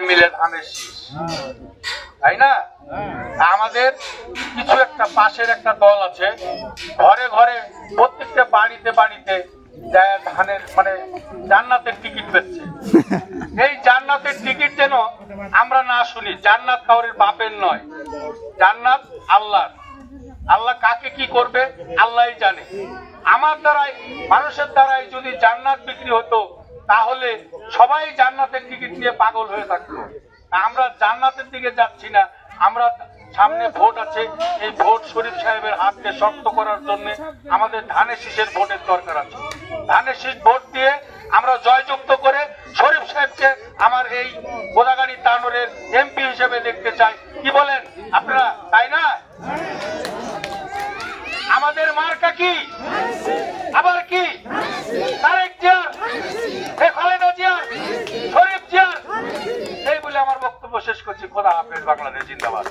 মিলে ধানের শীষ, তাই না? আমাদের কিছু একটা পাশের একটা দল আছে, ঘরে ঘরে প্রত্যেকটা বাড়িতে বাড়িতে ধানের মানে জান্নাতের টিকিট বেচছে। এই জান্নাতের টিকিট যেন আমরা না শুনি। জান্নাত কাউরের বাপের নয়, জান্নাত আল্লাহর। আল্লাহ কাকে কি করবে আল্লাহই জানে। আমার দ্বারাই, মানুষের দ্বারাই যদি জান্নাত বিক্রি হতো তাহলে সবাই জান্নাতের টিকিট নিয়ে পাগল হয়ে থাকতো। আমরা জান্নাতের দিকে যাচ্ছি না। আমরা সামনে ভোট আছে, এই ভোট শরীফ সাহেবের হাতকে শক্ত করার জন্য আমাদের ধানের শীষের ভোটের দরকার আছে। ধানের শীষ ভোট দিয়ে আমরা জয়যুক্ত করে শরীফ সাহেবকে আমার এই গোদাগাড়ি তানোরের এমপি হিসেবে দেখতে চাই। কি বলেন আপনারা, তাই না? আমাদের মার্কা কি? আবার কি? তারেক জিয়া, খালেদা জিয়া, শরীফ জিয়া। এই বলে আমার বক্তব্য শেষ করছি। খোদা হাফেজ। বাংলাদেশ জিন্দাবাদ।